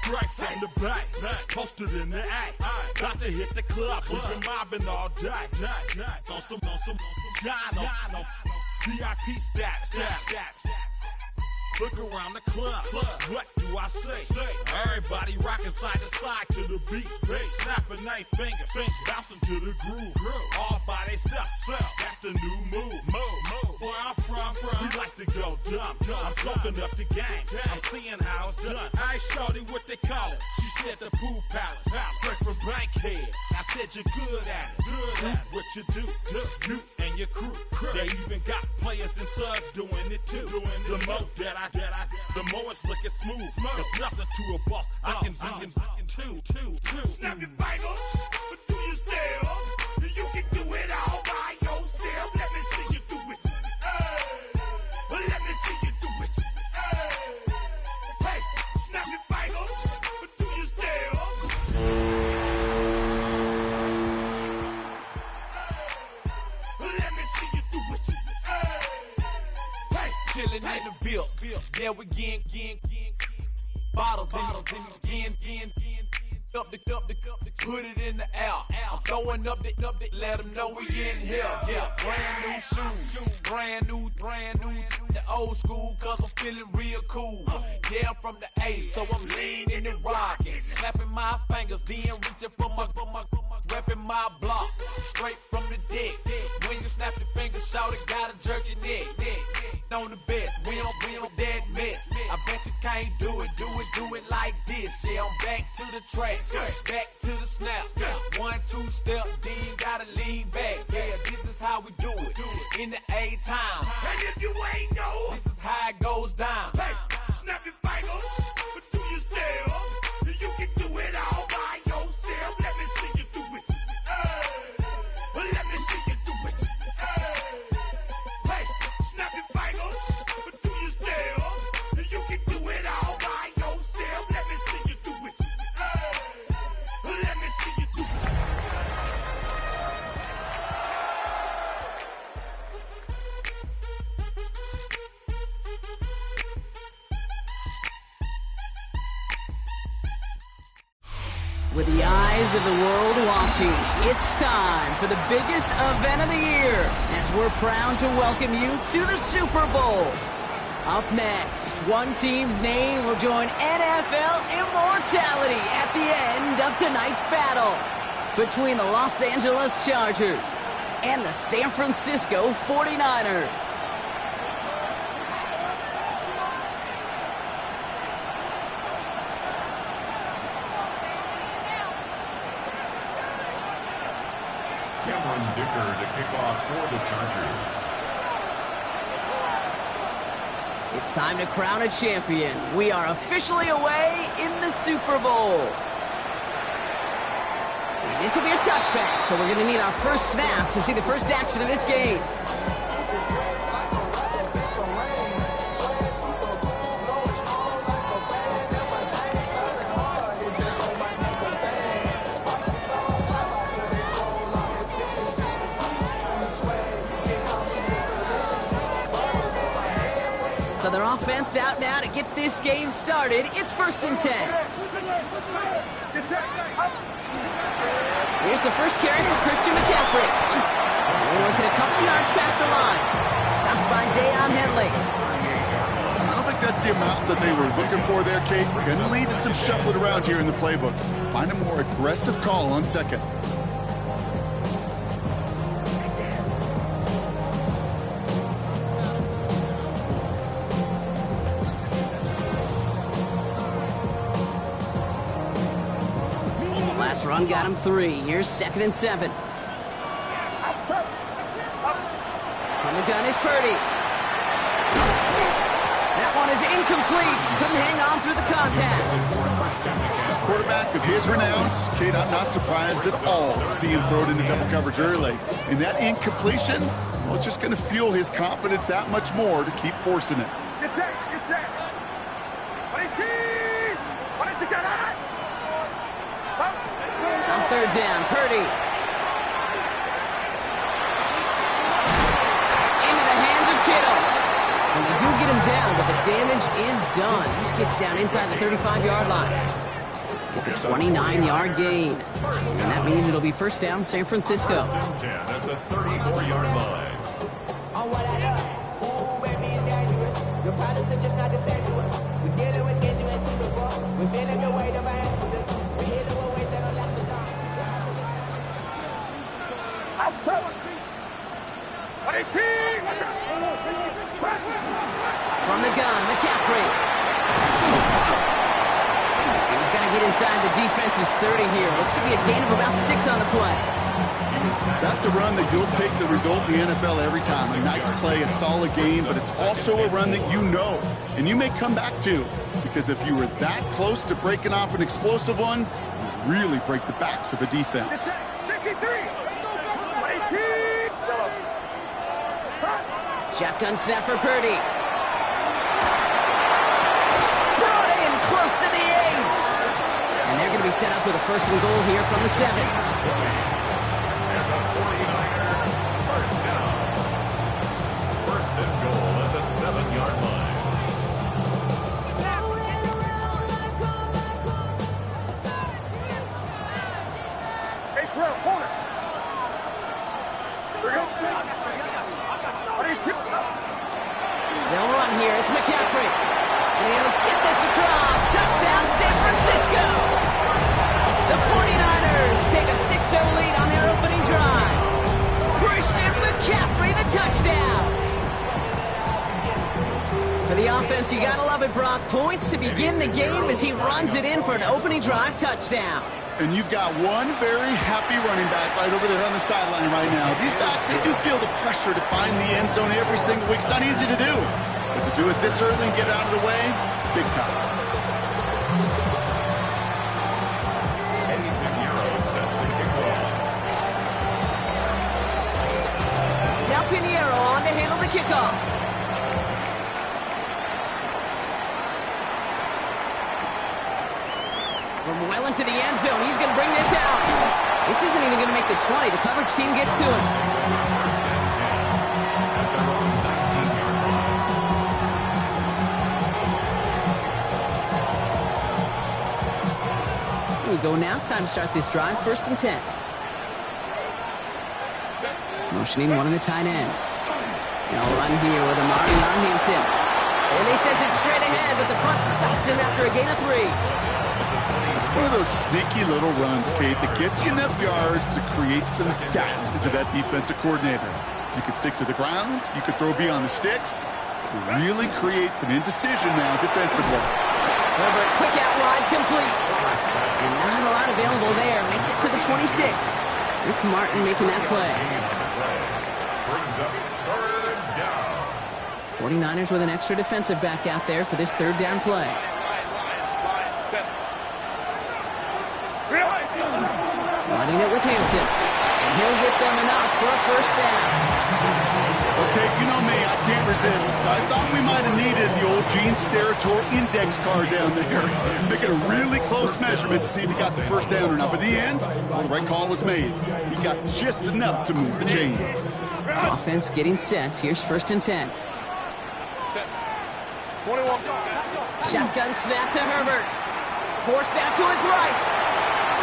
Straight from the back, posted in the act. Got to hit the club, we've been mobbing all day. On some Jono, VIP stats. Look around the club, what do I say? Everybody rocking side to side to the beat. Snapping their fingers, bouncing to the groove. All by themselves, that's the new move. Where I'm from, we like to go dumb. I'm soaking up the game, I'm seeing how it's done. I ain't shorty what they call it. She said the pool palace, straight from Bankhead. I said you're good at it. What you do, you and your crew. They even got players and thugs doing it too. The more that the more it's looking smooth. It's nothing to a boss. I can two. Snap your fingers, but do you still? You can do it all by yourself. Let me see you do it. Let me see you do it. Hey, snap your fingers, but do you still? Let me see you do it. Hey, chillin' in the bill. Yeah, we getting bottles in again. Up the put it in the air. I'm throwing up the, let them know we in here. Yeah, brand new shoes, brand new. The old school, cause I'm feeling real cool. Yeah, I'm from the A, so I'm leaning and rocking. Snapping my fingers, then reaching for my repping my block. Straight from the deck. When you snap your fingers, shout it, gotta jerk your neck. On the best, we don't that mess. I bet you can't do it like this. Yeah, I'm back to the track, back to the snap. 1, 2 step, then gotta lean back. Yeah, this is how we do it in the A-Town. and if you ain't know, This is how it goes down. hey, snap your fingers, but do you still? You can do it all by yourself. Let me see you do it. Let me see you do it. Hey, snap your fingers, but do you still? You can do it all by yourself. Let me see you do it. Let me see you do it. With the eyes of the world watching, it's time for the biggest event of the year as we're proud to welcome you to the Super Bowl. Up next, one team's name will join NFL immortality at the end of tonight's battle between the Los Angeles Chargers and the San Francisco 49ers. Dicker to kick off for the Chargers. It's time to crown a champion. We are officially away in the Super Bowl. This will be a touchback, so we're going to need our first snap to see the first action of this game. So their offense out now to get this game started. It's 1st and 10. Here's the first carry for Christian McCaffrey. We're looking a couple yards past the line. Stopped by Deion Henley. I don't think that's the amount that they were looking for there, Kate. Going to lead to some shuffling around here in the playbook. Find a more aggressive call on second. Last run got him 3. Here's 2nd and 7. From the gun is Purdy. That one is incomplete. Couldn't hang on through the contact. Quarterback of his renowns, Kate, I'm not surprised at all to see him throw it into double coverage early. And that incompletion, well, it's just going to fuel his confidence that much more to keep forcing it. Get set. On 3rd down, Purdy. Into the hands of Kittle. And they do get him down, but the damage is done. He gets down inside the 35-yard line. It's a 29-yard gain. And that means it'll be first down San Francisco. First and 10 at the 34-yard line. On what I love. Ooh, baby, it's dangerous. Your problems are just not the same to us. We're dealing with things you ain't seen before. We're feeling the weight of our ancestors. We're healing with ways that don't last the long. I'm so From the gun, McCaffrey. He's going to get inside the defense's 30 here. Looks to be a gain of about 6 on the play. That's a run that you'll take the result in the NFL every time. A nice play, a solid game, but it's also a run that you know and you may come back to, because if you were that close to breaking off an explosive one, you really break the backs of a defense. 53. Shotgun snap for Purdy. Brought in close to the 8. And they're going to be set up with a first and goal here from the 7. And the 49er, first down. First and goal at the 7-yard line. Corner. They'll run here. It's McCaffrey. And he'll get this across. Touchdown, San Francisco. The 49ers take a 6-0 lead on their opening drive. Christian McCaffrey, the touchdown. For the offense, you gotta love it, Brock. Points to begin the game as he runs it in for an opening drive touchdown. And you've got one very happy running back right over there on the sideline right now. These backs, they do feel the pressure to find the end zone every single week. It's not easy to do. But to do it this early and get out of the way, big time. Eddie Pinheiro set to kick off. Now Pinheiro on to handle the kickoff. From well into the end zone, he's going to bring this out. This isn't even going to make the 20. The coverage team gets to him. First and 10 at their own 19-yard line. Here we go now. Time to start this drive. First and 10. Motioning one of the tight ends. They'll run here with Amari on Hampton. And they send it straight ahead, but the front stops him after a gain of 3. It's one of those sneaky little runs, Kate, that gets you enough yards to create some doubt into that defensive coordinator. You could stick to the ground, you could throw beyond the sticks, to really create some indecision now defensively. Herbert, quick out wide, complete. And not a lot available there. Makes it to the 26. Rick Martin making that play. Brings up third down. 49ers with an extra defensive back out there for this third down play. Running it with Hampton. And he'll get them enough for a first down. Okay, you know me, I can't resist. I thought we might have needed the old Gene Steratore index card down there. Making a really close measurement to see if he got the first down or not. But in the end, well, the right call was made. He got just enough to move the chains. Offense getting set. Here's first and 10. 21. Shotgun snap to Herbert. Forced out to his right.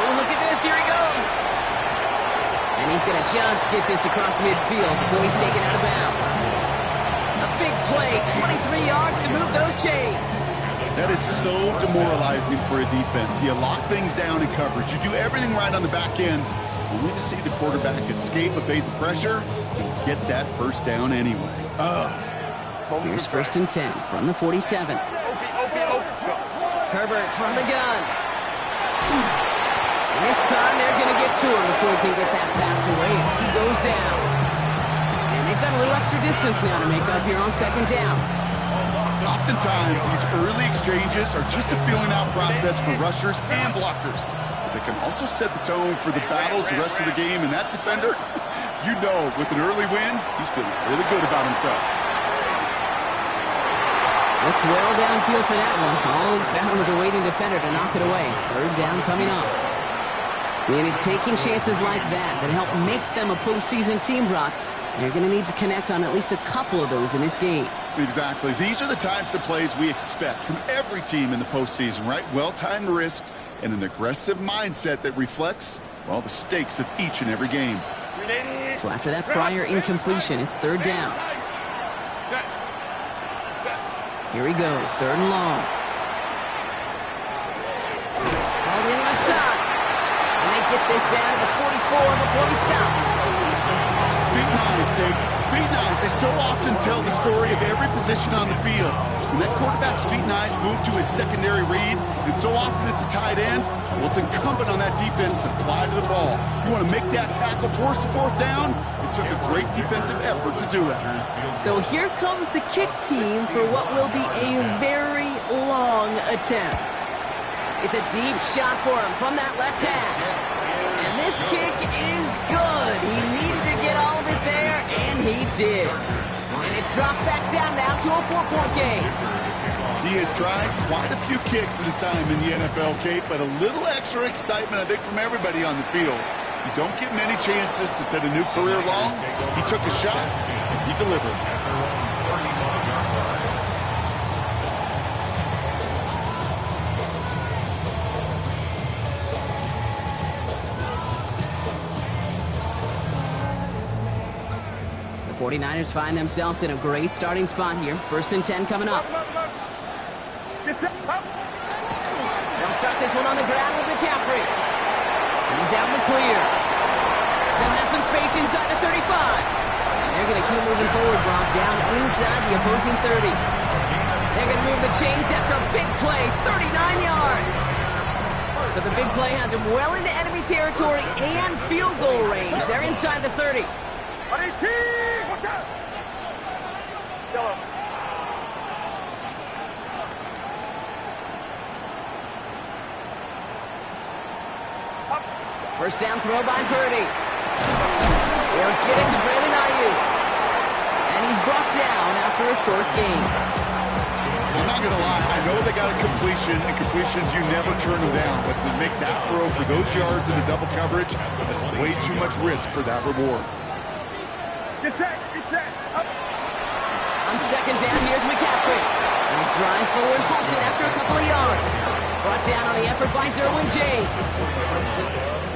Oh, look at this. Here he goes. And he's going to just get this across midfield before he's taken out of bounds. A big play, 23 yards to move those chains. That is so demoralizing for a defense. You lock things down in coverage. You do everything right on the back end, only to see the quarterback escape, evade the pressure, and get that first down anyway. Here's first and 10 from the 47. Herbert from the gun. And this time they're going to get to him before he can get that pass away as he goes down. And they've got a little extra distance now to make up here on second down. Oftentimes, these early exchanges are just a feeling-out process for rushers and blockers. But they can also set the tone for the battles the rest of the game. And that defender, you know, with an early win, he's feeling really good about himself. Looked well downfield for that one. All he found was a waiting defender to knock it away. Third down coming up. And he's taking chances like that help make them a postseason team, Brock. They're going to need to connect on at least a couple of those in this game. Exactly. These are the types of plays we expect from every team in the postseason, right? Well-timed risks, and an aggressive mindset that reflects, well, the stakes of each and every game. So after that prior incompletion, it's third down. Here he goes, third and long. All in left side. And they get this down to the 44 before he stopped. Feet nice, Dave. Feet nice. They so often tell the story of every position on the field. When that quarterback's feet nice move to his secondary read, and so often it's a tight end, well, it's incumbent on that defense to fly to the ball. You want to make that tackle, force the fourth down. It took a great defensive effort to do it. So here comes the kick team for what will be a very long attempt. It's a deep shot for him from that left hash. And this kick is good. He needed to get all of it there, and he did. And it's dropped back down now to a 4-point game. He has tried quite a few kicks in his time in the NFL, Kate, but a little extra excitement, I think, from everybody on the field. You don't get many chances to set a new career long. He took a shot, and he delivered. The 49ers find themselves in a great starting spot here. 1st and 10 coming up. They'll start this one on the ground with McCaffrey. He's out in the clear. Still has some space inside the 35. And they're going to keep moving forward, Brock, down inside the opposing 30. They're going to move the chains after a big play, 39 yards. So the big play has him well into enemy territory and field goal range. They're inside the 30. Watch out! Yellow. First down throw by Purdy. They'll get it to Brandon Ayuk. And he's brought down after a short gain. I'm not going to lie. I know they got a completion, and completions, you never turn them down. But to make that throw for those yards in the double coverage, that's way too much risk for that reward. Get set! Get set! Up. On second down, here's McCaffrey. He's running forward, halted after a couple of yards. Brought down on the effort by Derwin James.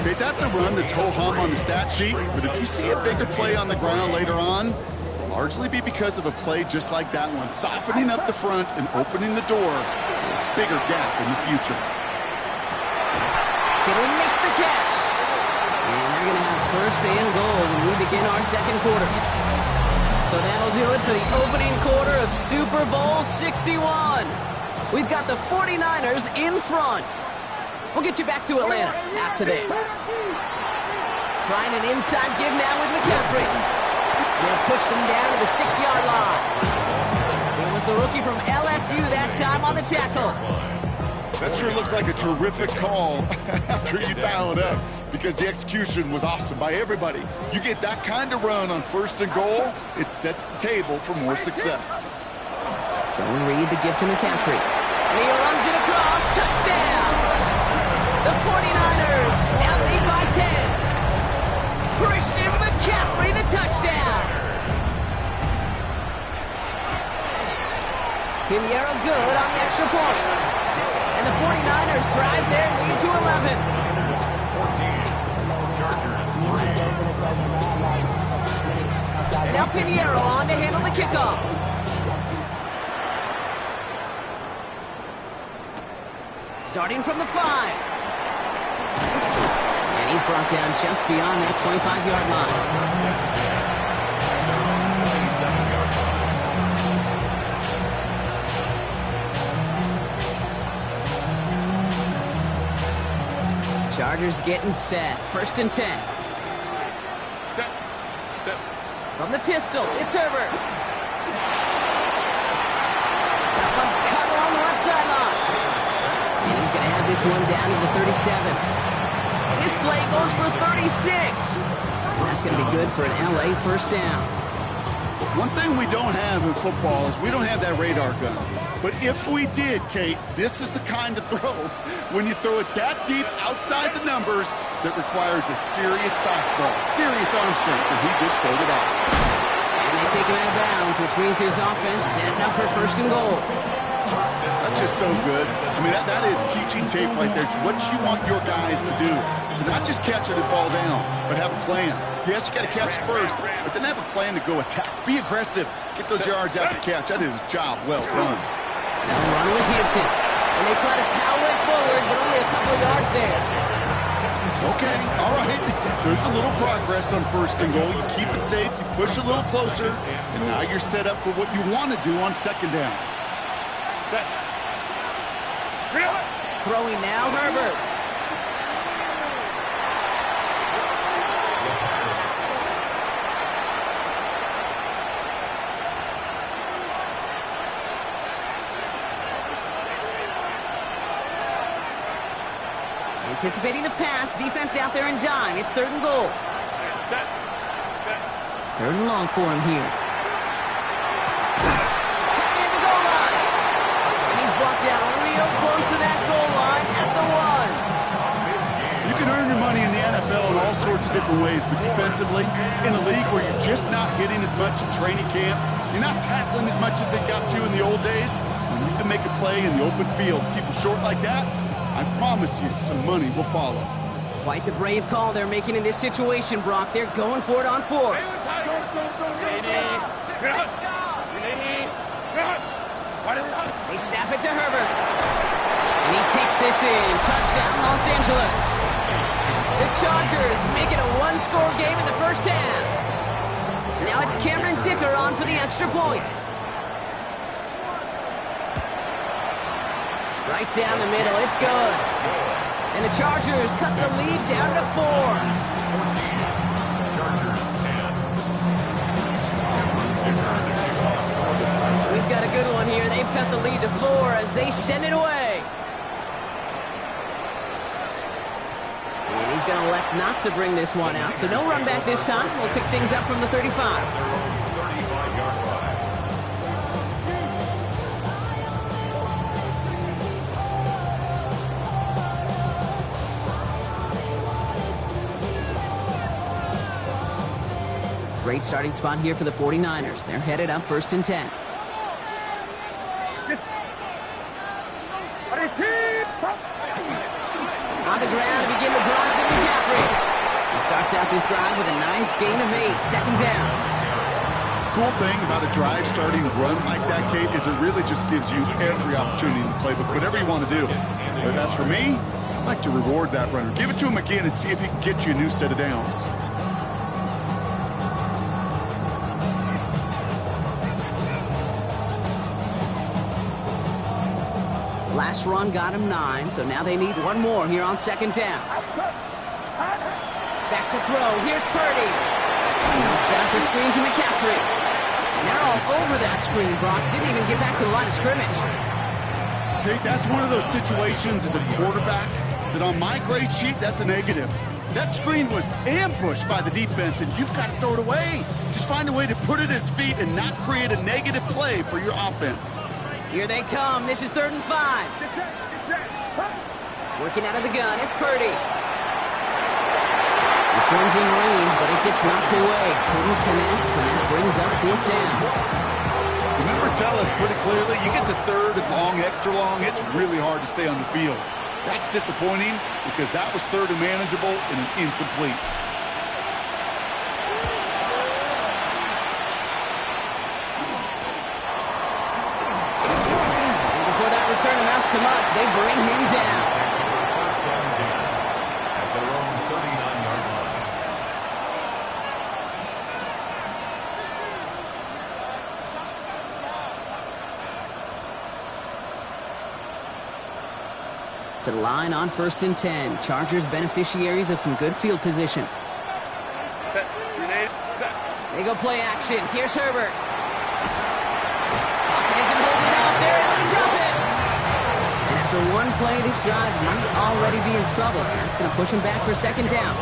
Okay, that's a run that's ho-hum on the stat sheet, but if you see a bigger play on the ground later on, it'll largely be because of a play just like that one, softening up the front and opening the door for a bigger gap in the future. Kittle makes the catch. And they're going to have 1st and goal when we begin our second quarter. So that'll do it for the opening quarter of Super Bowl 61. We've got the 49ers in front. We'll get you back to Atlanta after this. Trying an inside give now with McCaffrey. They'll push them down to the 6-yard line. It was the rookie from LSU that time on the tackle. That sure looks like a terrific call after you dial it up, because the execution was awesome by everybody. You get that kind of run on 1st and goal, it sets the table for more success. So Reed the give to McCaffrey. And he runs it across. Touchdown! The 49ers now lead by 10. Christian McCaffrey, the touchdown. Pinheiro good on the extra point. And the 49ers drive their lead to 11. 14, Chargers 3. And now Pinheiro on to handle the kickoff. Starting from the 5. And he's brought down just beyond that 25-yard line. 27-yard line. Chargers getting set. 1st and 10. Set. From the pistol, it's Herbert. That one's cut along the left sideline. And he's going to have this one down to the 37. This play goes for 36. And that's going to be good for an LA 1st down. One thing we don't have in football is we don't have that radar gun. But if we did, Kate, this is the kind of throw, when you throw it that deep outside the numbers, that requires a serious fastball, serious arm strength, and he just showed it off. And they take him out of bounds, which means his offense setting up for 1st and goal. That's just so good. I mean, that is teaching tape right there. It's what you want your guys to do. To not just catch it and fall down, but have a plan. Yes, you got to catch it first, but then have a plan to go attack. Be aggressive. Get those yards after catch. That is a job well done. Now run with Hampton. And they try to power it forward, but only a couple of yards there. Okay, all right. There's a little progress on 1st and goal. You keep it safe, you push a little closer, and now you're set up for what you want to do on 2nd down. Throwing now, Herbert. Anticipating the pass, defense out there in dime. It's 3rd and goal. 3rd and long for him here. At the goal line. And he's brought down real close to that goal line at the 1. You can earn your money in the NFL in all sorts of different ways, but defensively, in a league where you're just not hitting as much in training camp, you're not tackling as much as they got to in the old days, when you can make a play in the open field, keep it short like that, I promise you some money will follow. Quite the brave call they're making in this situation, Brock. They're going for it on 4th. They snap it to Herbert. And he takes this in. Touchdown, Los Angeles. The Chargers make it a 1-score game in the 1st half. Now it's Cameron Dicker on for the extra point. Right down the middle, it's good. And the Chargers cut the lead down to 4. Chargers 10. We've got a good one here. They've cut the lead to 4 as they send it away. And he's going to elect not to bring this one out, so no run back this time. We'll pick things up from the 35. 35-yard line. Great starting spot here for the 49ers. They're headed up 1st and 10. On the ground to begin the drive with McCaffrey. He starts out this drive with a nice gain of 8. 2nd down. Cool thing about a drive starting run like that, Kate, is it really just gives you every opportunity in the playbook, whatever you want to do. But as for me, I like to reward that runner. Give it to him again and see if he can get you a new set of downs. Last run got him 9, so now they need one more here on 2nd down. Back to throw. Here's Purdy. He'll set up the screen to McCaffrey. And they're all over that screen, Brock. Didn't even get back to the line of scrimmage. Kate, that's one of those situations as a quarterback that on my grade sheet, that's a negative. That screen was ambushed by the defense, and you've got to throw it away. Just find a way to put it at his feet and not create a negative play for your offense. Here they come. This is 3rd and 5. Working out of the gun. It's Purdy. This one's in range, but it gets knocked away. Couldn't connect, and that brings up 4th down. The numbers tell us pretty clearly, you get to 3rd and long, extra long, it's really hard to stay on the field. That's disappointing because that was 3rd and manageable and an incomplete. Before that return amounts to much, they bring him down. First down 10 at their own 39-yard line. To the line on 1st and 10. Chargers beneficiaries of some good field position. They go play action. Here's Herbert. Pocket isn't holding off. They're able to drop it. And after one play, this drive might already be in trouble. That's going to push him back for 2nd down.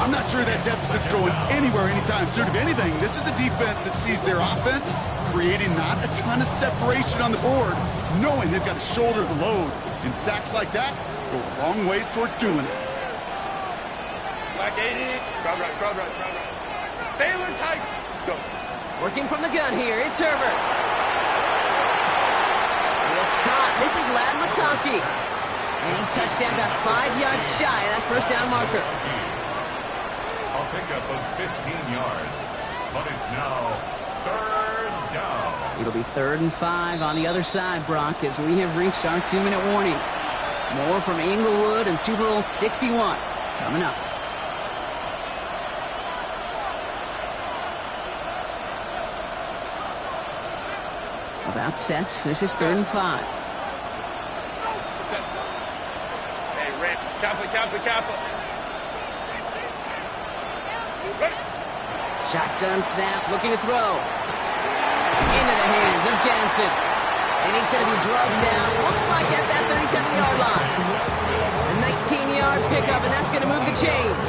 I'm not sure that deficit's going anywhere anytime soon. If anything, this is a defense that sees their offense creating not a ton of separation on the board, knowing they've got to shoulder the load. And sacks like that go a long ways towards doing it. Back 80. Crowd right. Baylor tight. Go. Working from the gun here, it's Herbert. The It's caught. This is Lad McConkey. And he's touchdown about 5 yards shy of that first down marker. A pickup of 15 yards. But it's now 3rd down. It'll be 3rd and 5 on the other side, Brock, as we have reached our 2-minute warning. More from Inglewood and Super Bowl 61 coming up. About set. This is 3rd and 5. Hey, Rip. Kappa. Shotgun snap, looking to throw. Into the hands of Ganson. And he's going to be drugged down, looks like at that 37-yard line. A 19-yard pickup, and that's going to move the chains.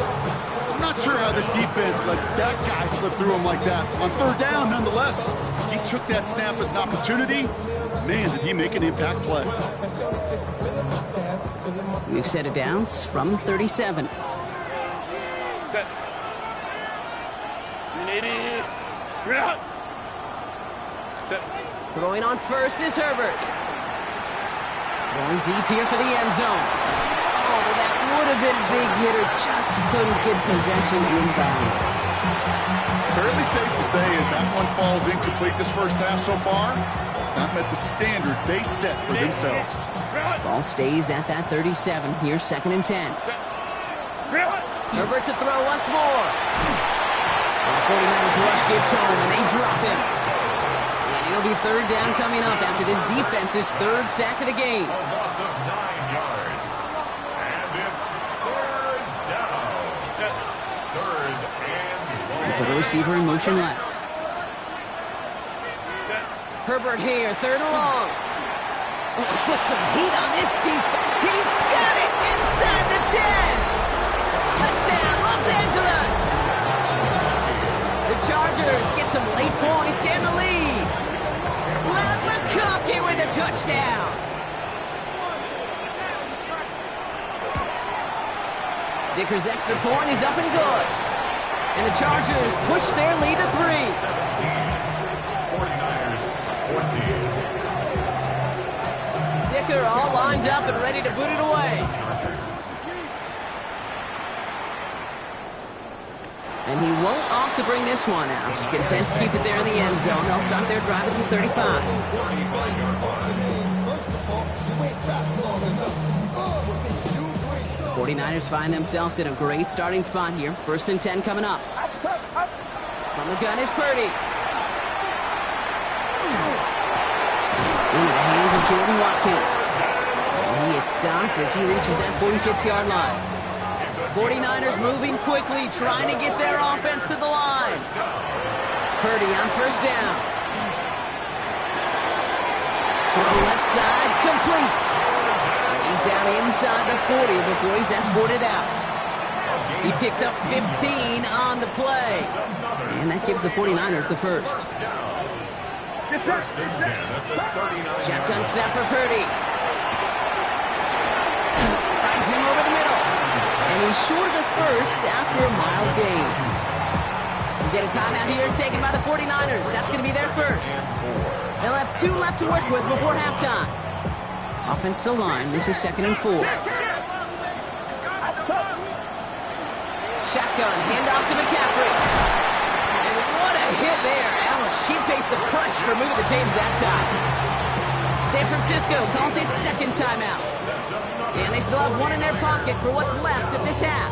I'm not sure how this defense let that guy slip through him like that. On 3rd down, nonetheless, he took that snap as an opportunity. Man, did he make an impact play. New set of downs from 37. Set. You're out. Set. Throwing on first is Herbert. Going deep here for the end zone. Oh, that would have been a big hitter. Just couldn't get possession inbounds. Fairly safe to say as that one falls incomplete this first half so far. It's not met the standard they set for themselves. Ball stays at that 37. Here's 2nd and 10. Herbert to throw once more. And the 49ers rush gets home, and they drop him. And it'll be 3rd down coming up after this defense's 3rd sack of the game. A loss of 9 yards. And it's 3rd down. 3rd and 1. Put a receiver in motion left. Herbert here, 3rd and long. Oh, he put some heat on this defense. He's got it inside the 10. Touchdown, Los Angeles. The Chargers get some late points and the lead. Lad McConkey with a touchdown. Dicker's extra point is up and good. And the Chargers push their lead to 3. 49ers 14. Dicker all lined up and ready to boot it away. And he won't opt to bring this one out. He's content to keep it there in the end zone. They'll start their drive at the 35. 45-yard line. 49ers find themselves in a great starting spot here. 1st and 10 coming up. From the gun is Purdy. Into the hands of Jordan Watkins. And he is stopped as he reaches that 46-yard line. 49ers moving quickly, trying to get their offense to the line. Purdy on 1st down. Throw left side, complete. And he's down inside the 40 before he's escorted out. He picks up 15 on the play. And that gives the 49ers the first. Shotgun snap for Purdy. Finds him over the middle. And he's short of the first after a mild gain. We get a timeout here taken by the 49ers. That's going to be their first. They'll have 2 left to work with before halftime. Offense to line. This is 2nd and 4. Shotgun, handoff to McCaffrey. And what a hit there. Alex, she faced the crush for moving the chains that time. San Francisco calls it 2nd timeout. And they still have 1 in their pocket for what's left of this half.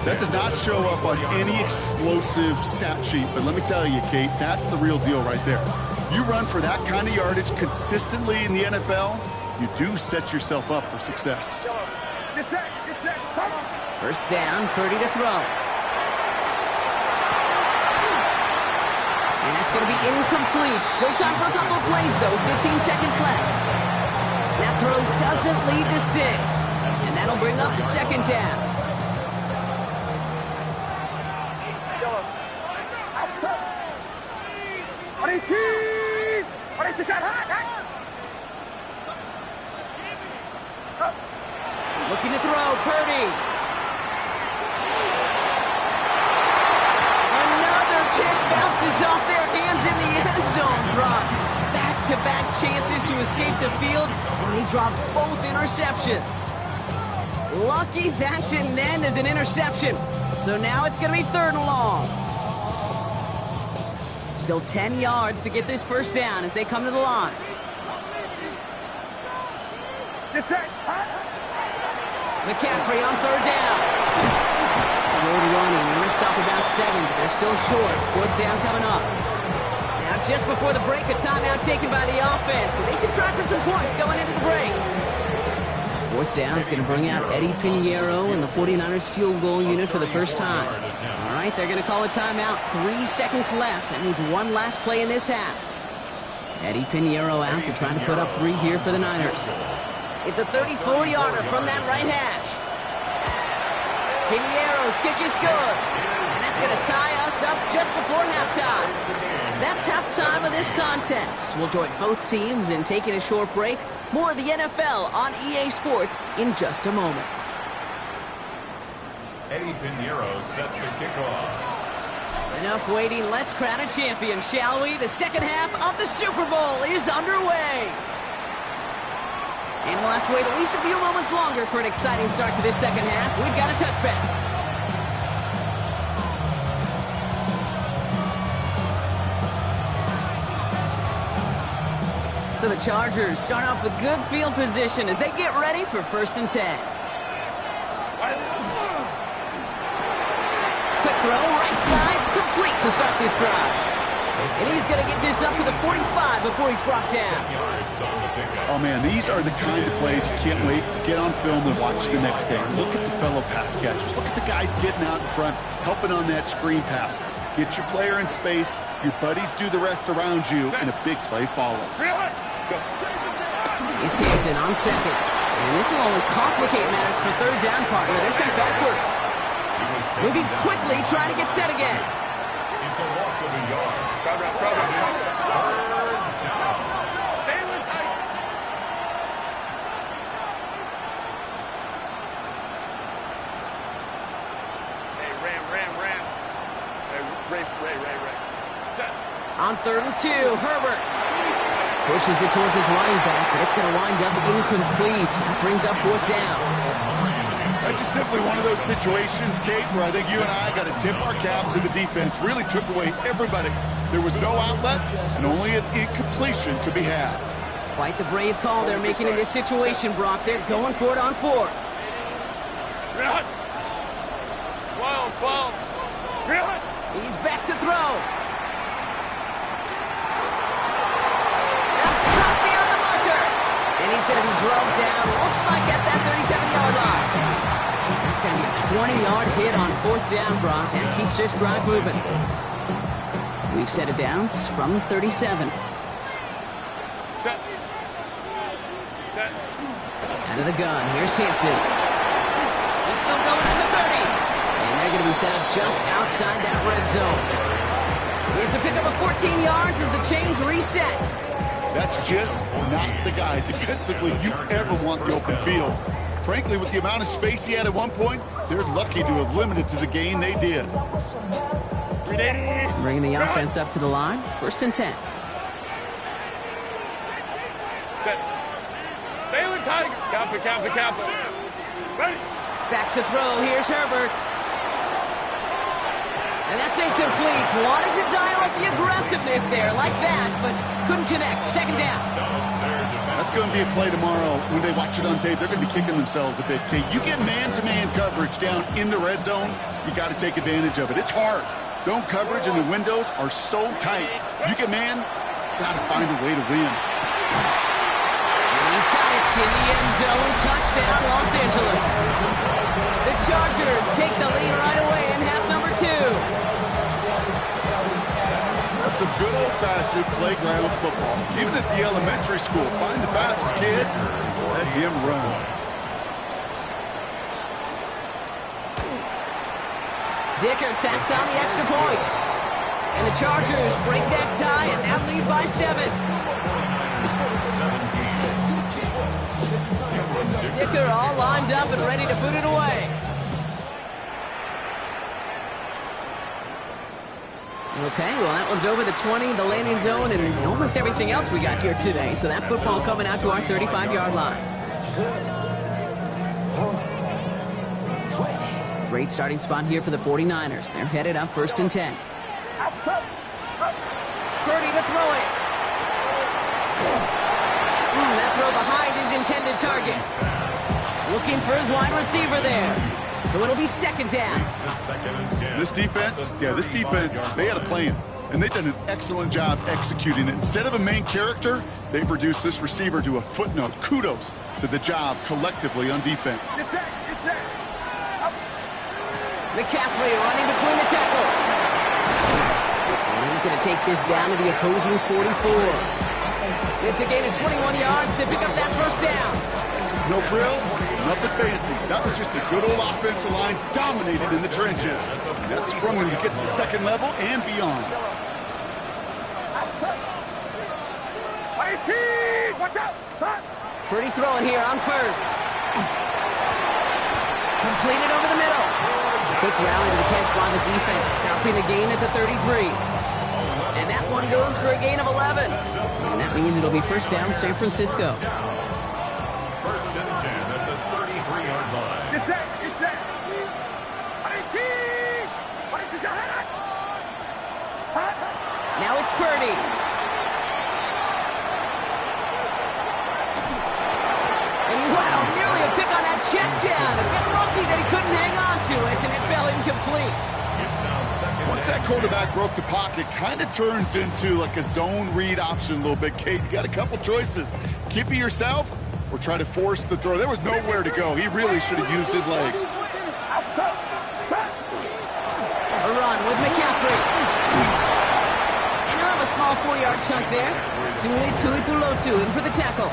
That does not show up on any explosive stat sheet, but let me tell you, Kate, that's the real deal right there. You run for that kind of yardage consistently in the NFL, you do set yourself up for success. 1st down, Purdy to throw. And that's going to be incomplete. Still time for a couple of plays, though. 15 seconds left. That throw doesn't lead to 6. And that'll bring up 2nd down. Looking to throw, Purdy. Another kick bounces off their hands in the end zone, Brock. That back-to-back chances to escape the field, and they dropped both interceptions. Lucky that didn't end as an interception. So now it's going to be 3rd and long. Still 10 yards to get this first down as they come to the line. McCaffrey on 3rd down. Good running. He rips off about 7, but they're still short. 4th down coming up. Now just before the break, a timeout taken by the offense. And they can try for some points going into the break. 4th down is going to bring out Eddie Pinheiro and the 49ers field goal unit for the first time. All right, they're going to call a timeout. 3 seconds left. That means one last play in this half. Eddie Pinheiro out to try to put up 3 here for the Niners. It's a 34-yarder from that right hash. Pinheiro's kick is good. And that's going to tie us up just before halftime. That's halftime of this contest. We'll join both teams in taking a short break. More of the NFL on EA Sports in just a moment. Eddie Pinheiro set to kick off. Enough waiting. Let's crown a champion, shall we? The second half of the Super Bowl is underway. And we'll have to wait at least a few moments longer for an exciting start to this second half. We've got a touchback. So the Chargers start off with good field position as they get ready for 1st and 10. Quick throw, right side, complete to start this drive. And he's going to get this up to the 45 before he's brought down. Oh, man, these are the kind of plays you can't wait to get on film and watch the next day. Look at the fellow pass catchers. Look at the guys getting out in front, helping on that screen pass. Get your player in space, your buddies do the rest around you, and a big play follows. It's Hampton on 2nd. And this will only complicate matters for 3rd down, partner. They're sent backwards. Moving quickly, trying to get set again. It's a loss of a yard. It's 3rd down. Hey, Ram. Hey, Ray. Set. On 3rd and 2, Herbert pushes it towards his running back, but it's going to wind up incomplete. That brings up 4th down. That's just simply one of those situations, Kate, where I think you and I got to tip our cap to the defense. Really took away everybody. There was no outlet, and only an incompletion could be had. Quite the brave call they're making in this situation, Brock. They're going for it on 4th. Wild. He's back to throw. That's caught beyond the marker. And he's going to be drugged down. Looks like at that 37-yard line. It's going to be a 20-yard hit on 4th down, Brock. That keeps this drive moving. We've set it downs from the 37. Set. Out of the gun. Here's Hampton. He's still going in the 30. And they're going to be set up just outside that red zone. It's a pickup of 14 yards as the chains reset. That's just not the guy defensively you ever want in the open field. Frankly, with the amount of space he had at one point, they're lucky to have limited to the gain they did. Bringing the offense up to the line. 1st and 10. Set. Baylor Tiger. Kappa. Ready. Back to throw. Here's Herbert. And that's incomplete. Wanted to dial up the aggressiveness there like that, but couldn't connect. 2nd down. That's going to be a play tomorrow. When they watch it on tape, they're going to be kicking themselves a bit. Kate, you get man-to-man coverage down in the red zone, you got to take advantage of it. It's hard. Zone coverage and the windows are so tight. You get man, got to find a way to win. And he's got it in the end zone. Touchdown, Los Angeles. The Chargers take the lead right away in half number 2. That's some good old-fashioned playground football. Even at the elementary school, find the fastest kid, let him run. Dicker tacks on the extra point. And the Chargers break that tie and now lead by 7. Dicker all lined up and ready to put it away. Okay, well, that one's over the 20, the landing zone, and almost everything else we got here today. So that football coming out to our 35-yard line. Great starting spot here for the 49ers. They're headed up 1st and 10. Purdy to throw it. That throw behind his intended target. Looking for his wide receiver there. So it'll be 2nd down. This defense, they had a plan. And they've done an excellent job executing it. Instead of a main character, they've reduced this receiver to a footnote. Kudos to the job collectively on defense. McCaffrey running between the tackles. And he's going to take this down to the opposing 44. It's a gain of 21 yards to pick up that 1st down. No frills, nothing fancy. That was just a good old offensive line dominated in the trenches. And that sprung him to get to the 2nd level and beyond. Watch out! Purdy throwing here on 1st. Completed over the middle. Quick rally to the catch by the defense, stopping the gain at the 33. And that one goes for a gain of 11. And that means it'll be 1st down San Francisco. 1st and 10 at the 33-yard line. Get set! Now it's Purdy. And wow, nearly a pick on that check down. A bit lucky that he couldn't hang on to it, and it fell incomplete. Once that quarterback broke the pocket, kind of turns into like a zone read option a little bit. Kate, you got a couple choices. Keep it yourself or try to force the throw. There was nowhere to go. He really should have used his legs. A run with McCaffrey. And he'll have a small 4-yard chunk there. Tui Tulotu in for the tackle.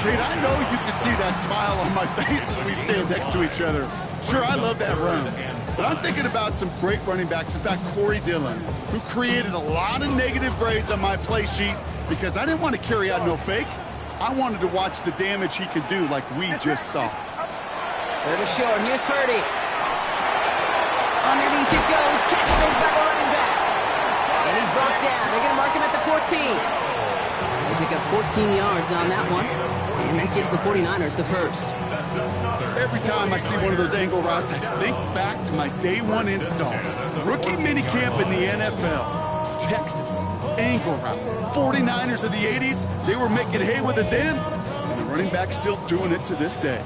Kate, I know you can see that smile on my face as we stand next to each other. Sure, I love that run. But I'm thinking about some great running backs. In fact, Corey Dillon, who created a lot of negative grades on my play sheet because I didn't want to carry out no fake. I wanted to watch the damage he could do like we just saw. 3rd and short. Here's Purdy. Underneath it goes. Catch made by the running back. And he's brought down. They're going to mark him at the 14. They pick up 14 yards on that one. And that gives the 49ers the 1st. Every time I see one of those angle routes, I think back to my day 1 install. Rookie minicamp in the NFL. Texas, angle route. 49ers of the 80s, they were making hay with it then. And the running back's still doing it to this day.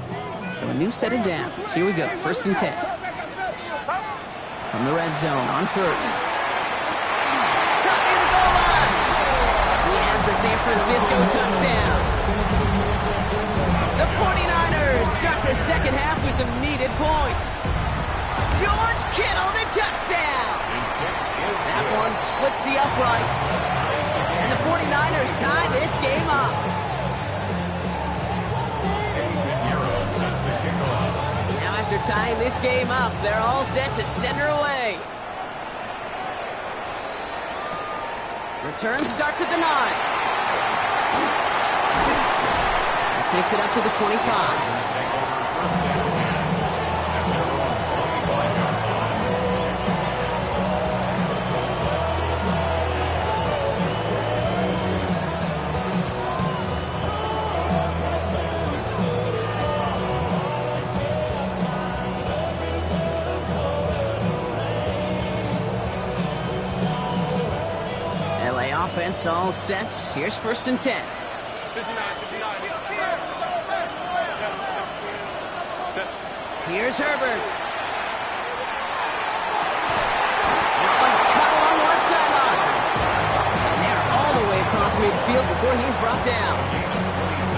So a new set of downs. Here we go, 1st and 10. From the red zone on 1st. Cut near the goal line. He has the San Francisco touchdown. The 49ers start the 2nd half with some needed points. George Kittle, the touchdown. That one splits the uprights. And the 49ers tie this game up. Now after tying this game up, they're all set to send her away. Return starts at the 9. Makes it up to the 25. LA offense all set. Here's 1st and 10. 59. Here's Herbert. That one's cut along the left sideline. And they're all the way across midfield before he's brought down.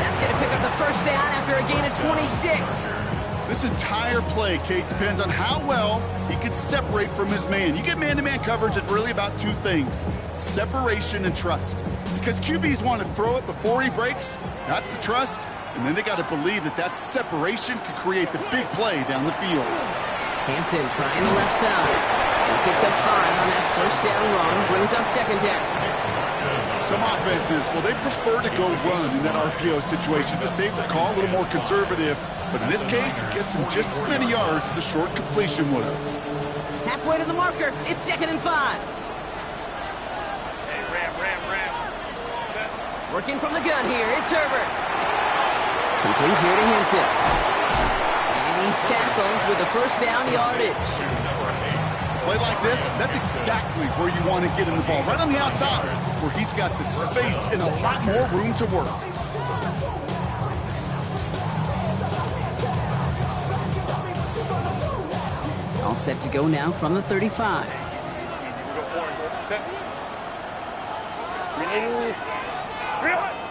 That's going to pick up the 1st down after a gain of 26. This entire play, Kate, depends on how well he can separate from his man. You get man-to-man coverage, it's really about 2 things, separation and trust. Because QBs want to throw it before he breaks, that's the trust. And then they got to believe that that separation could create the big play down the field. Hampton trying the left side. He picks up 5 on that 1st down run, brings up 2nd down. Some offenses, well, they prefer to go run in that RPO situation. It's a safer call, a little more conservative. But in this case, it gets him just as many yards as a short completion would have. Halfway to the marker, it's 2nd and 5. Working from the gun here, it's Herbert. Complete here to Hampton. And he's tackled with the first down yardage. Play like this, that's exactly where you want to get him the ball. Right on the outside, where he's got the space and a lot more room to work. All set to go now from the 35.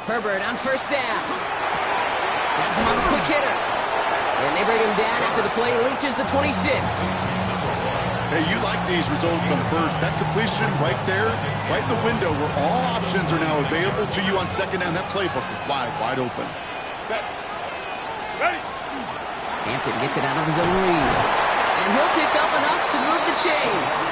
Herbert on first down. That's him on the quick hitter. And they bring him down after the play reaches the 26. Hey, you like these results on first. That completion right there, right in the window where all options are now available to you on second down. That playbook is wide open. Hampton gets it out of his own read. And he'll pick up enough to move the chains.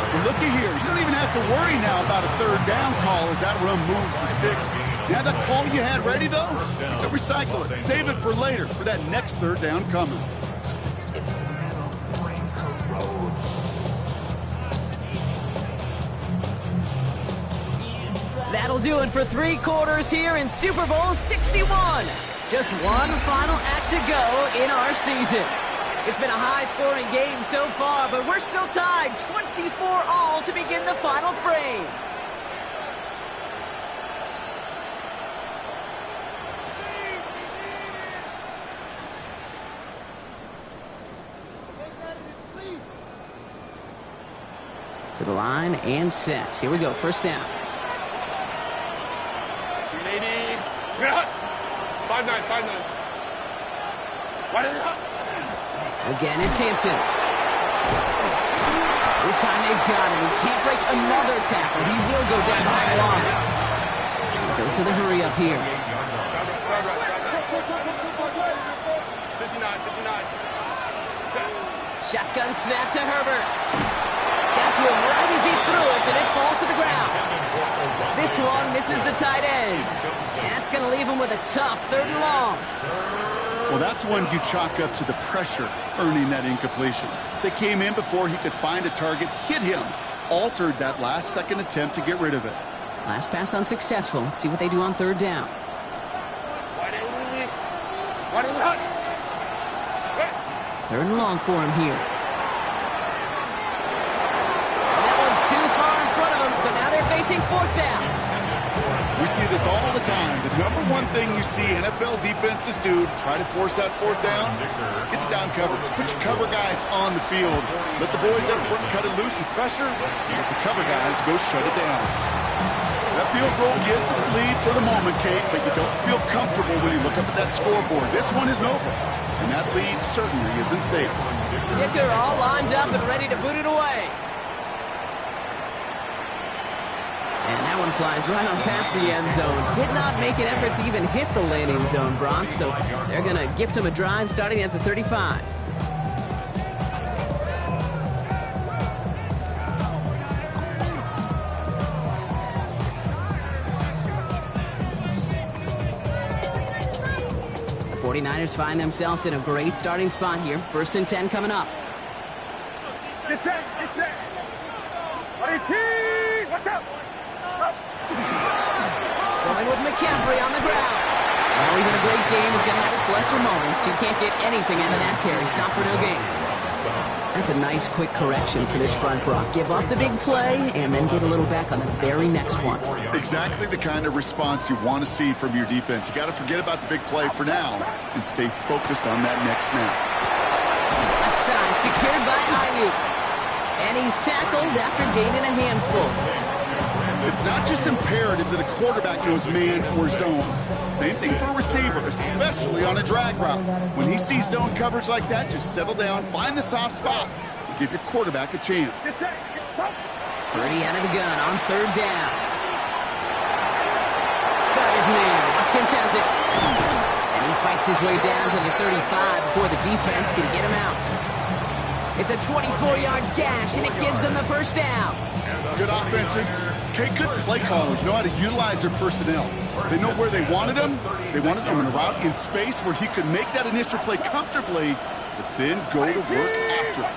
Well, looky here. You don't even have to worry now about a third down call as that run moves the sticks. You have that call you had ready, though? Don't recycle it. Save it for later for that next third down coming. That'll do it for 3 quarters here in Super Bowl 61. Just one final act to go in our season. It's been a high-scoring game so far, but we're still tied 24-all to begin the final frame. To the line and set. Here we go, first down. 5-9. Again, it's Hampton. This time they've got him. He can't break another tackle. He will go down by the line. Goes to the hurry up here. 59. Shotgun snap to Herbert. Got to him right as he threw it, and it falls to the ground. This one misses the tight end. That's going to leave him with a tough 3rd and long. Well, that's one you chalk up to the pressure earning that incompletion. They came in before he could find a target, hit him, altered that last-second attempt to get rid of it. Last pass unsuccessful. Let's see what they do on 3rd down. 3rd and long for him here. And that one's too far in front of him, so now they're facing 4th down. We see this all the time. The number one thing you see NFL defenses do to try to force that 4th down, it's down coverage. Put your cover guys on the field. Let the boys up front cut it loose with pressure. Let the cover guys go shut it down. That field goal gives the lead for the moment, Kate, but you don't feel comfortable when you look up at that scoreboard. This one isn't over, and that lead certainly isn't safe. Dicker all lined up and ready to boot it away. And that one flies right on past the end zone. Did not make an effort to even hit the landing zone, Brock, so they're going to gift him a drive starting at the 35. The 49ers find themselves in a great starting spot here. 1st and 10 coming up. Get set. Watch out. Going with McCaffrey on the ground. Well, even a great game is going to have its lesser moments. You can't get anything out of that carry. Stop for no gain. That's a nice quick correction for this front, Brock. Give up the big play and then get a little back on the very next one. Exactly the kind of response you want to see from your defense. You got to forget about the big play for now and stay focused on that next snap. Left side secured by Ayuk. And he's tackled after gaining a handful. It's not just imperative that a quarterback knows man or zone. Same thing for a receiver, especially on a drag route. When he sees zone coverage like that, just settle down, find the soft spot, and give your quarterback a chance. Purdy out of the gun on 3rd down. Got his man. Watkins has it. And he fights his way down to the 35 before the defense can get him out. It's a 24-yard gash, and it gives them the 1st down. Good offenses. Okay, good play callers know how to utilize their personnel. They know where they wanted him. They wanted him in a route in space where he could make that initial play comfortably, but then go to work after it.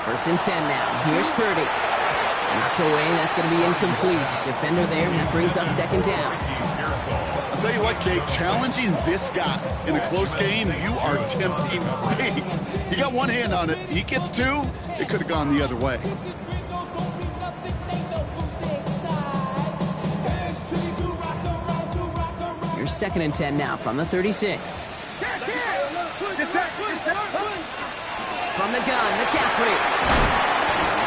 1st and 10 now. Here's Purdy. Knocked away, that's going to be incomplete. Defender there, and that brings up second down. I'll tell you what, Kate, challenging this guy in a close game, you are tempting fate. He got one hand on it. He gets two. It could have gone the other way. Here's 2nd and 10 now from the 36. From the gun, McCaffrey.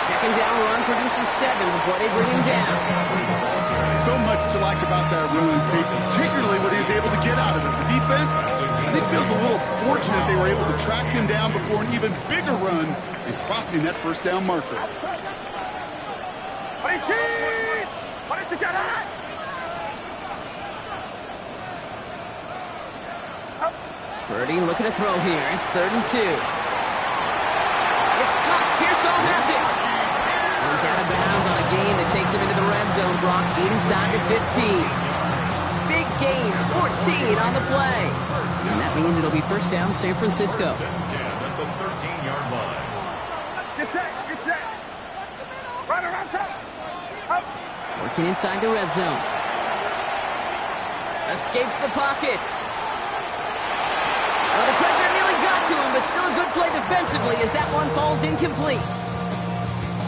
Second down run produces 7 before they bring him down. So much to like about that run, Kate, particularly what he was able to get out of it. The defense, I think, feels a little fortunate they were able to track him down before an even bigger run and crossing that first down marker. Purdy looking to throw here. It's 3rd and 2. It's caught. Pearsall has it. He's out of bounds on a gain that takes him into the red zone, Brock, inside the 15. Big gain, 14 on the play. And that means it'll be first down, San Francisco. 10 at the 13-yard line. Get set. Right around top. Up. Working inside the red zone. Escapes the pocket. Well, the pressure nearly got to him, but still a good play defensively as that one falls incomplete.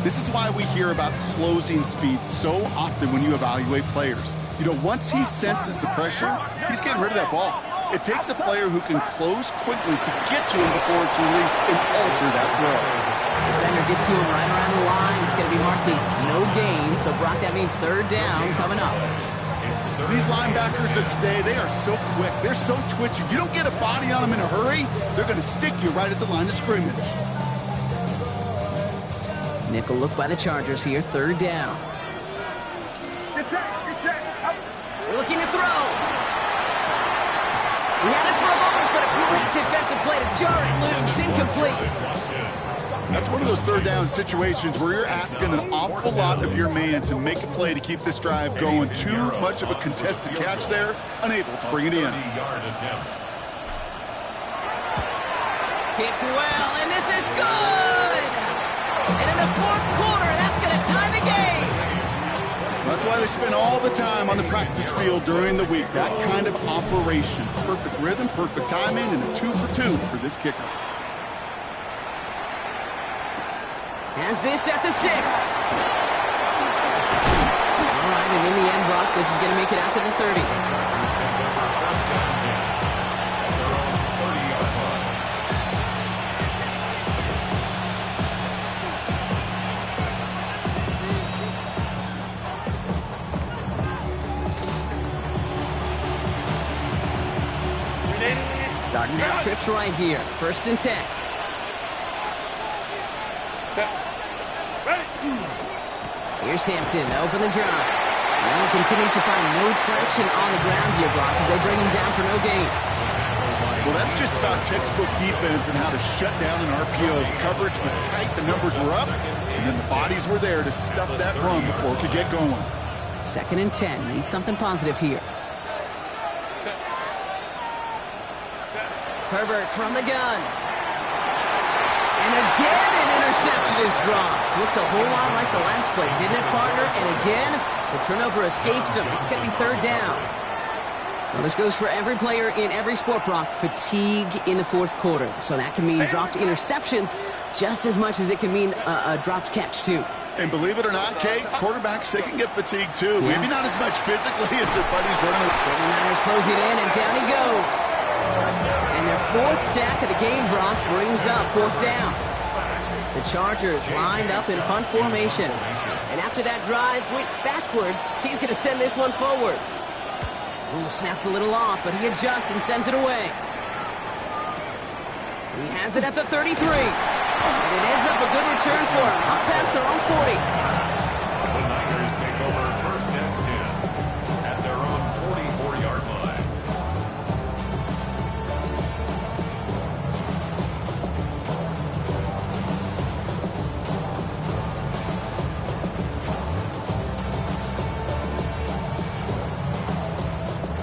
This is why we hear about closing speed so often when you evaluate players. You know, once he senses the pressure, he's getting rid of that ball. It takes a player who can close quickly to get to him before it's released and alter that throw. Defender gets to him right around the line. It's going to be marked as no gain, so Brock, that means 3rd down coming up. These linebackers of today, they are so quick. They're so twitchy. You don't get a body on them in a hurry, they're going to stick you right at the line of scrimmage. Nickel look by the Chargers here, 3rd down. Get set. Up. Looking to throw. He had it for a moment, but a great defensive play to jar it loose, incomplete. That's one of those 3rd down situations where you're asking an awful lot of your man to make a play to keep this drive going. Too much of a contested catch there, unable to bring it in. Kicked well, and this is good! And in the 4th quarter, that's going to tie the game! That's why they spend all the time on the practice field during the week. That kind of operation. Perfect rhythm, perfect timing, and a 2 for 2 for this kicker. Has this at the 6. All right, and in the end, Brock, this is going to make it out to the 30. Starting out trips right here. 1st and 10. Here's Hampton to open the drive. Now he continues to find no traction on the ground here, Brock, as they bring him down for no gain. Well, that's just about textbook defense and how to shut down an RPO. The coverage was tight, the numbers were up, and then the bodies were there to stuff that run before it could get going. 2nd and 10. Need something positive here. Herbert from the gun. And again, an interception is dropped. Looked a whole lot like the last play, didn't it, partner? And again, the turnover escapes him. It's going to be 3rd down. Well, this goes for every player in every sport, Brock. Fatigue in the 4th quarter. So that can mean dropped interceptions just as much as it can mean a dropped catch, too. And believe it or not, Kate, quarterbacks, they can get fatigued, too. Yeah. Maybe not as much physically as their buddies running. 49ers closing in, and down he goes. And their 4th sack of the game, Brock, brings up 4th down. The Chargers lined up in punt formation. And after that drive went backwards, he's going to send this one forward. Ooh, snaps a little off, but he adjusts and sends it away. He has it at the 33. And it ends up a good return for him, up past their own 40. The Niners take over 1st and 10 at their own 44-yard line.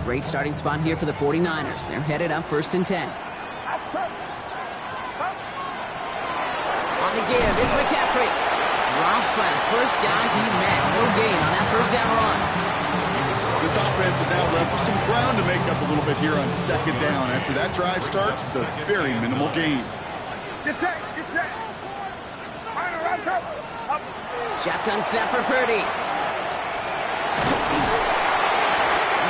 Great starting spot here for the 49ers. They're headed up 1st and 10. On the give, it's McCaffrey. Dropped by the first guy he met. No gain on that first down run. This offense is now left with some ground to make up a little bit here on second down after that drive starts with a very minimal gain. Get set. Get set. Final rush up. Up. Shotgun snap for Purdy.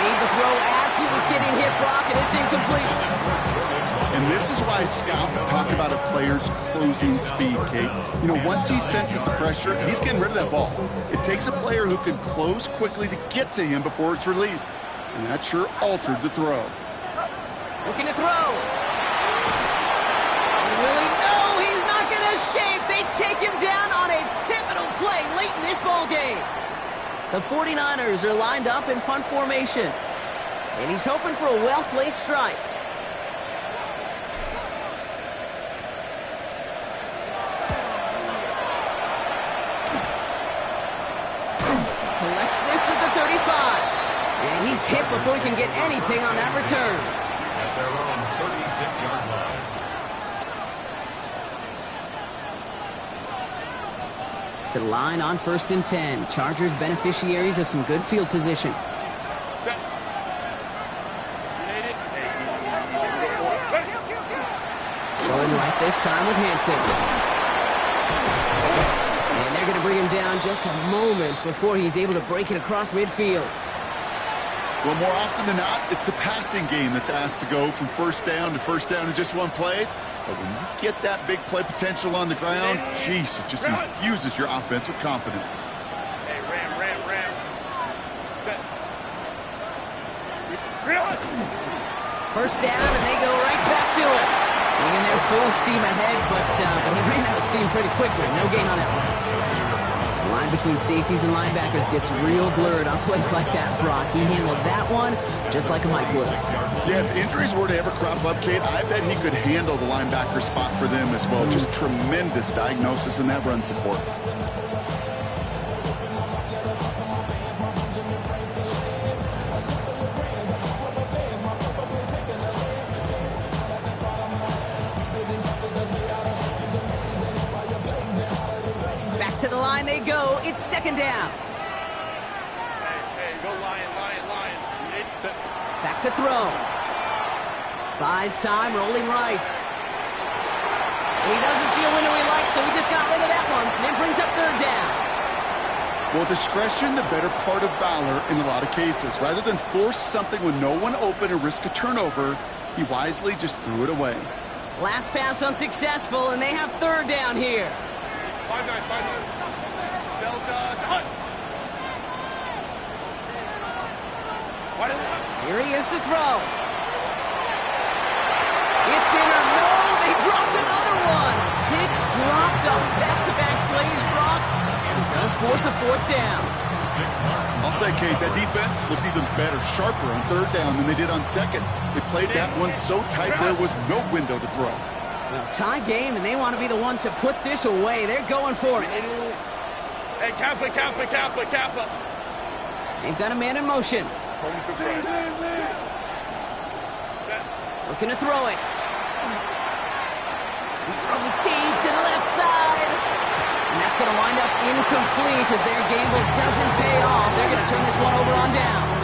Made the throw as he was getting hit, Brock, and it's incomplete. And this is why scouts talk about a player's closing speed, Kate. You know, once he senses the pressure, he's getting rid of that ball. It takes a player who can close quickly to get to him before it's released. And that sure altered the throw. Looking to throw. Really? No, he's not going to escape. They take him down on a pivotal play late in this ball game. The 49ers are lined up in punt formation. And he's hoping for a well-placed strike. Collects this at the 35. And he's hit before he can get anything on that return. At their own 36-yard line. To the line on 1st and 10. Chargers beneficiaries of some good field position. Going right this time with Hampton. And they're going to bring him down just a moment before he's able to break it across midfield. Well, more often than not, it's the passing game that's asked to go from first down in just one play. But when you get that big play potential on the ground, jeez, it just infuses your offense with confidence. Hey, ram. First down, and they go right back to it. Bringing their full steam ahead, but he ran out of steam pretty quickly. No gain on that one. The line between safeties and linebackers gets real blurred on plays like that, Brock. He handled that one just like a Mike would. Yeah, if injuries were to ever crop up, Kate, I bet he could handle the linebacker spot for them as well. Just tremendous diagnosis in that run support. To the line they go. It's second down. Hey, go Lion. Back to throw. Buys time, rolling right. And he doesn't see a window he likes, so he just got rid of that one. And then brings up third down. Well, discretion, the better part of valor in a lot of cases. Rather than force something with no one open and risk a turnover, he wisely just threw it away. Last pass unsuccessful, and they have third down here. 5 guys. Delta, hunt. Here he is to throw. It's in or no, they dropped another one. Picks dropped on back-to-back plays, Brock. And it does force a fourth down. I'll say, Kate, that defense looked even better, sharper on third down than they did on second. They played that one so tight there was no window to throw. Well, tie game, and they want to be the ones to put this away. They're going for it. Hey, Kappa. They've got a man in motion. Looking to throw it. He's throwing deep to the left side. And that's going to wind up incomplete as their gamble doesn't pay off. They're going to turn this one over on downs.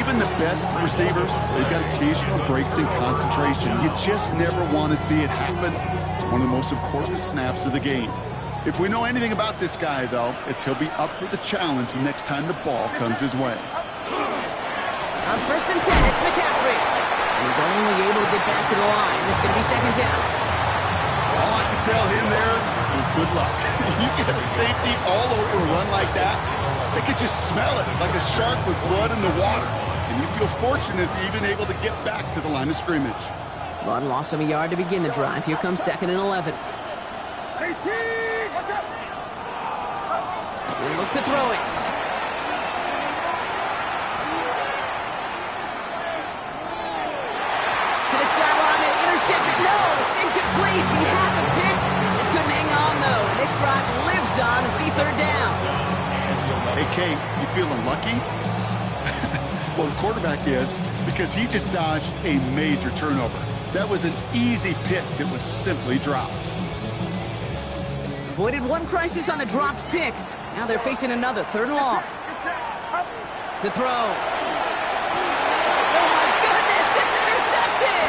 Even the best receivers, they've got occasional breaks in concentration. You just never want to see it happen. It's one of the most important snaps of the game. If we know anything about this guy, though, it's he'll be up for the challenge the next time the ball comes his way. On 1st and 10, it's McCaffrey. He's only able to get back to the line. It's going to be second down. All I can tell him there was good luck. You get a safety all over a run like that, they could just smell it like a shark with blood in the water. And you feel fortunate if you're even able to get back to the line of scrimmage. Lawton lost him a yard to begin the drive. Here comes 2nd and 11. 18, watch out. They look to throw it. To the sideline and intercepted. No, it's incomplete. He had the pick. Just couldn't hang on, though. And this drive lives on to see third down. Hey, Kate, you feeling lucky? Well, the quarterback is, because he just dodged a major turnover. That was an easy pick that was simply dropped. Avoided one crisis on the dropped pick. Now they're facing another 3rd and long. To throw. Oh my goodness, it's intercepted!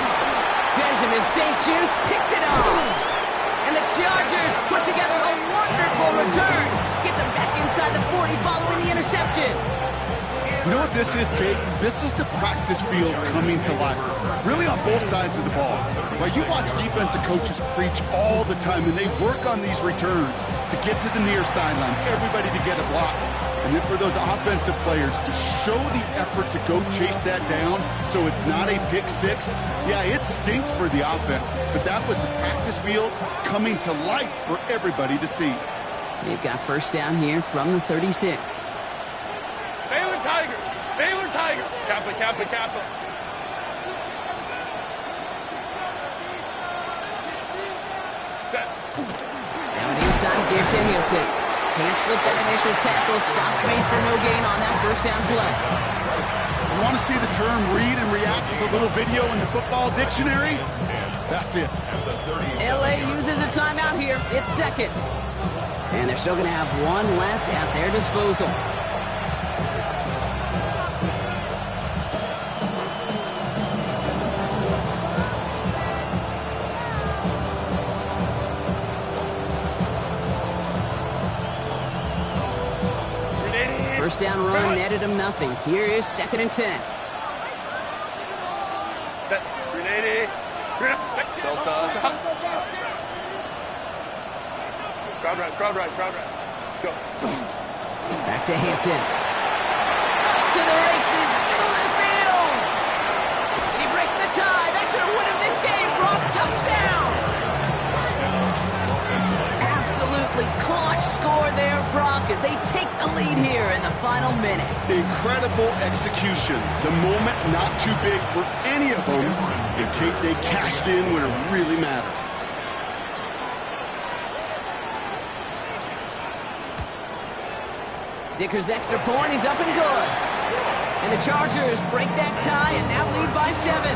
Benjamin St. Just picks it off. And the Chargers put together a wonderful return. Gets him back inside the 40 following the interception. You know what this is, Kate? This is the practice field coming to life. Really on both sides of the ball. While you watch defensive coaches preach all the time, and they work on these returns to get to the near sideline, everybody to get a block. And then for those offensive players to show the effort to go chase that down so it's not a pick six, yeah, it stinks for the offense. But that was the practice field coming to life for everybody to see. They've got first down here from the 36. Baylor Tiger! Baylor Tiger! Kappa, Kappa, Kappa. Set. Now an inside give to Hilton. Can't slip that initial tackle. Stops made for no gain on that first down play. You want to see the term read and react with a little video in the football dictionary? That's it. LA uses a timeout here. It's 2nd. And they're still going to have one left at their disposal. First down run netted him nothing. Here is 2nd and 10. Set. 380. Crowd right, crowd right, crowd right. Go. Back to Hampton. Off to the races, middle of the field. And he breaks the tie. That should win him this game. Brock, touchdown. Absolutely clutch score there, Brock, as they take the lead here in the final minutes. Incredible execution. The moment not too big for any of them. And Kate, they cashed in when it really mattered. Dicker's extra point is up and good. And the Chargers break that tie and now lead by 7.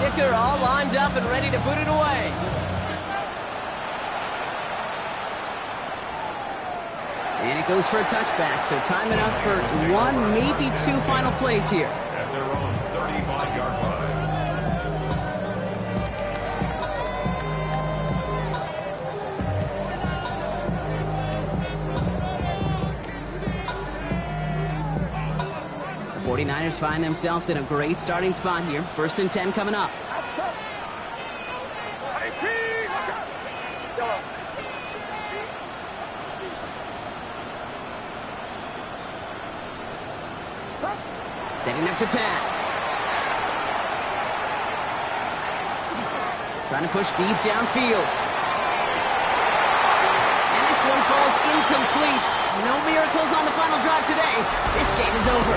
Dicker all lined up and ready to boot it away. And it goes for a touchback, so time enough for 1, maybe 2 final plays here. At their own 35-yard line. The 49ers find themselves in a great starting spot here. 1st and 10 coming up. Setting up to pass. Trying to push deep downfield. And this one falls incomplete. No miracles on the final drive today. This game is over.